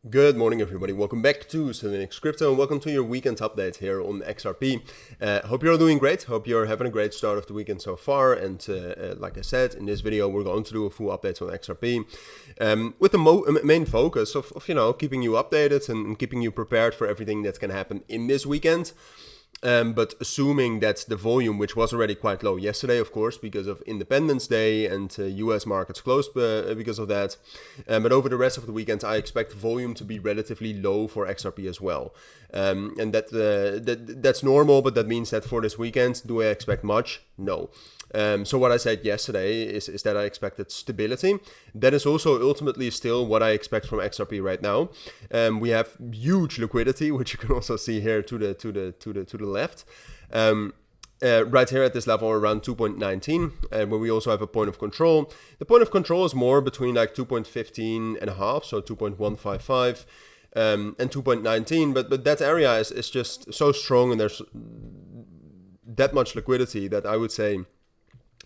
Good morning, everybody. Welcome back to cilinixfxcapital and welcome to your weekend update here on XRP. Hope you're all doing great. Hope you're having a great start of the weekend so far. And like I said, in this video, we're going to do a full update on XRP with the main focus of keeping you updated and keeping you prepared for everything that's going to happen in this weekend. But assuming that the volume, which was already quite low yesterday, of course, because of Independence Day and US markets closed because of that. But over the rest of the weekend, I expect volume to be relatively low for XRP as well. And that's normal, but that means that for this weekend, do I expect much? No. So what I said yesterday is that I expected stability. That is also ultimately still what I expect from XRP right now. We have huge liquidity, which you can also see here to the left. Right here at this level around 2.19, where we also have a point of control. The point of control is more between like 2.15 and a half, so 2.155 and 2.19. But that area is just so strong, and there's that much liquidity that I would say,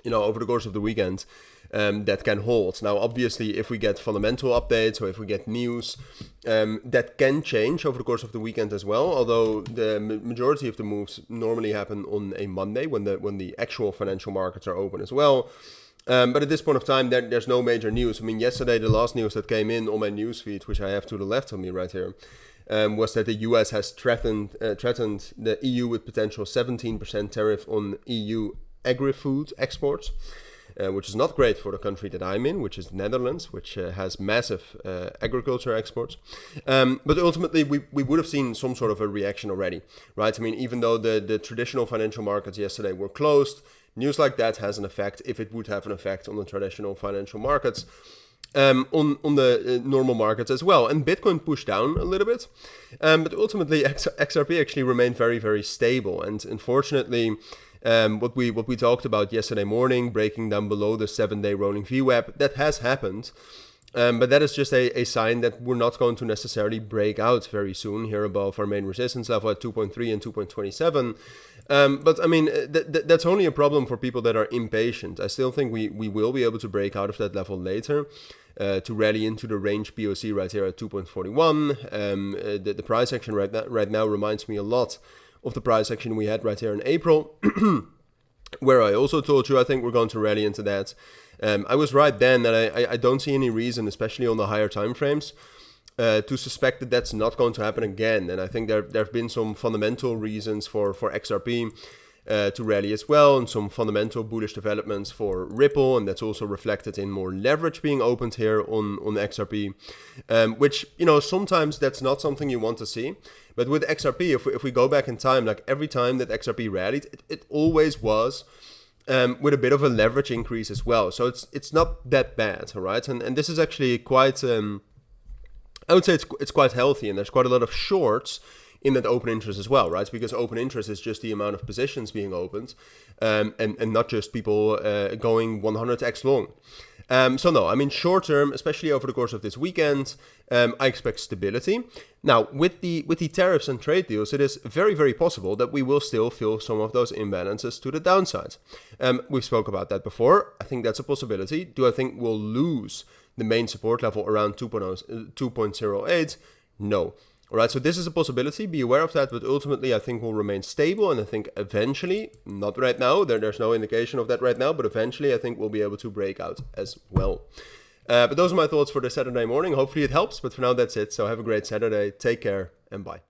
over the course of the weekend, that can hold. Now, obviously, if we get fundamental updates or if we get news, that can change over the course of the weekend as well. Although the majority of the moves normally happen on a Monday when the actual financial markets are open as well. But at this point of time, there's no major news. I mean, yesterday, the last news that came in on my newsfeed, which I have to the left of me right here, was that the US has threatened the EU with potential 17% tariff on EU agri-food exports, which is not great for the country that I'm in, which is the Netherlands, which has massive agriculture exports. But ultimately, we would have seen some sort of a reaction already, right? I mean, even though the traditional financial markets yesterday were closed, news like that has an effect, if it would have an effect on the traditional financial markets, on the normal markets as well. And Bitcoin pushed down a little bit, but ultimately XRP actually remained very, very stable. And unfortunately, what we talked about yesterday morning, breaking down below the 7-day rolling VWAP, that has happened. But that is just a sign that we're not going to necessarily break out very soon here above our main resistance level at 2.3 and 2.27. But I mean, that's only a problem for people that are impatient. I still think we will be able to break out of that level later, to rally into the range POC right here at 2.41. The price action right now reminds me a lot of the price action we had right here in April, where I also told you I think we're going to rally into that. I was right then that I don't see any reason, especially on the higher time frames, to suspect that that's not going to happen again. And I think there have been some fundamental reasons for XRP to rally as well, and some fundamental bullish developments for Ripple, and that's also reflected in more leverage being opened here on XRP, which, sometimes that's not something you want to see. But with XRP, if we go back in time, like every time that XRP rallied, it always was with a bit of a leverage increase as well. So it's not that bad, all right? And this is actually quite, I would say it's quite healthy, and there's quite a lot of shorts in that open interest as well, right? Because open interest is just the amount of positions being opened, and not just people going 100x long. So no, I mean, short term, especially over the course of this weekend, I expect stability. Now, with the tariffs and trade deals, it is very, very possible that we will still feel some of those imbalances to the downside. We spoke about that before. I think that's a possibility. Do I think we'll lose the main support level around 2.08? No. All right, so this is a possibility, be aware of that, but ultimately I think we'll remain stable, and I think eventually, not right now, there's no indication of that right now, but eventually I think we'll be able to break out as well. But those are my thoughts for the Saturday morning. Hopefully it helps, but for now that's it. So have a great Saturday, take care, and bye.